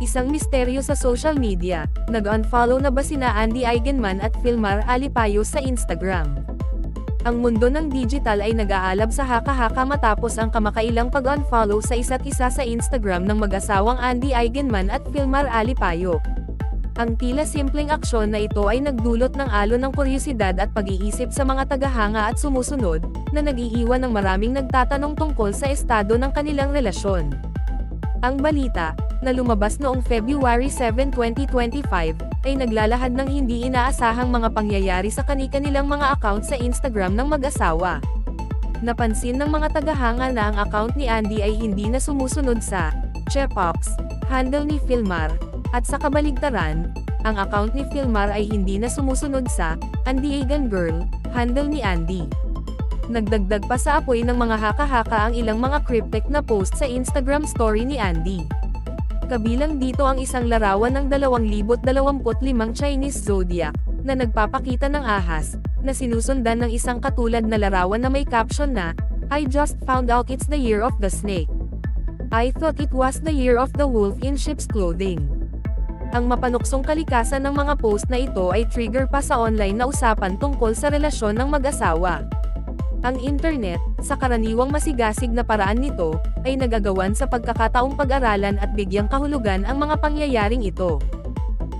Isang misteryo sa social media, nag-unfollow na ba sina Andy Eigenman at Filmar Alipayo sa Instagram? Ang mundo ng digital ay nag-aalab sa haka-haka matapos ang kamakailang pag-unfollow sa isa't isa sa Instagram ng mag-asawang Andy Eigenman at Filmar Alipayo. Ang tila simpleng aksyon na ito ay nagdulot ng alon ng kuryosidad at pag-iisip sa mga tagahanga at sumusunod, na nag-iiwan ng maraming nagtatanong tungkol sa estado ng kanilang relasyon. Ang balita, na lumabas noong February 7, 2025, ay naglalahad ng hindi inaasahang mga pangyayari sa kani-kanilang mga account sa Instagram ng mag-asawa. Napansin ng mga tagahanga na ang account ni Andy ay hindi na sumusunod sa Chepops handle ni Filmar, at sa kabaligtaran, ang account ni Filmar ay hindi na sumusunod sa Andy Egan Girl handle ni Andy. Nagdagdag pa sa apoy ng mga haka-haka ang ilang mga cryptic na post sa Instagram story ni Andy. Kabilang dito ang isang larawan ng 2025 Chinese zodiac, na nagpapakita ng ahas, na sinusundan ng isang katulad na larawan na may caption na, "I just found out it's the year of the snake. I thought it was the year of the wolf in sheep's clothing." Ang mapanuksong kalikasan ng mga post na ito ay trigger pa sa online na usapan tungkol sa relasyon ng mag-asawa. Ang internet, sa karaniwang masigasig na paraan nito, ay nagagawan sa pagkakataong pag-aralan at bigyang kahulugan ang mga pangyayaring ito.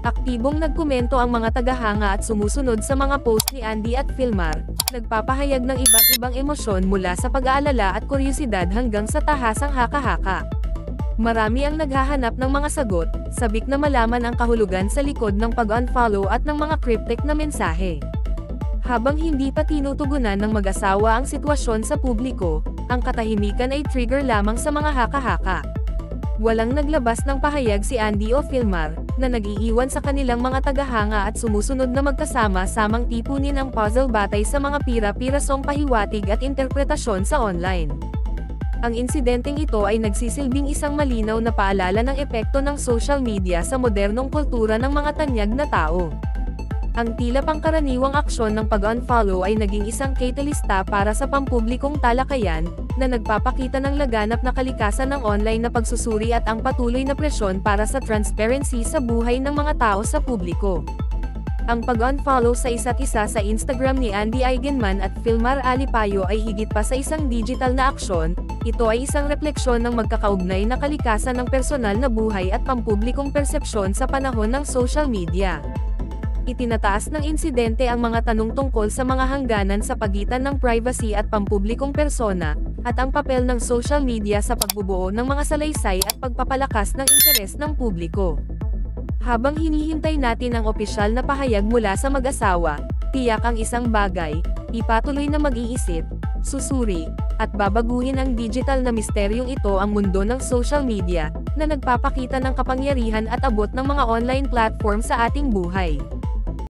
Aktibong nagkomento ang mga tagahanga at sumusunod sa mga post ni Andy at Filmar, nagpapahayag ng iba't ibang emosyon mula sa pag-aalala at kuryosidad hanggang sa tahasang haka-haka. Marami ang naghahanap ng mga sagot, sabik na malaman ang kahulugan sa likod ng pag-unfollow at ng mga cryptic na mensahe. Habang hindi pa tinutugunan ng mag-asawa ang sitwasyon sa publiko, ang katahimikan ay trigger lamang sa mga haka-haka. Walang naglabas ng pahayag si Andy o Filmar, na nag-iiwan sa kanilang mga tagahanga at sumusunod na magkasama-samang tipunin ang puzzle batay sa mga pira-pirasong pahiwatig at interpretasyon sa online. Ang insidenteng ito ay nagsisilbing isang malinaw na paalala ng epekto ng social media sa modernong kultura ng mga tanyag na tao. Ang tila pangkaraniwang aksyon ng pag-unfollow ay naging isang catalysta para sa pampublikong talakayan, na nagpapakita ng laganap na kalikasan ng online na pagsusuri at ang patuloy na presyon para sa transparency sa buhay ng mga tao sa publiko. Ang pag-unfollow sa isa't isa sa Instagram ni Andy Eigenman at Filmar Alipayo ay higit pa sa isang digital na aksyon, ito ay isang refleksyon ng magkakaugnay na kalikasan ng personal na buhay at pampublikong persepsyon sa panahon ng social media. Itinataas ng insidente ang mga tanong tungkol sa mga hangganan sa pagitan ng privacy at pampublikong persona, at ang papel ng social media sa pagbubuo ng mga salaysay at pagpapalakas ng interes ng publiko. Habang hinihintay natin ang opisyal na pahayag mula sa mag-asawa, tiyak ang isang bagay, ipatuloy na mag-iisip, susuri, at babaguhin ang digital na misteryong ito ang mundo ng social media, na nagpapakita ng kapangyarihan at abot ng mga online platform sa ating buhay.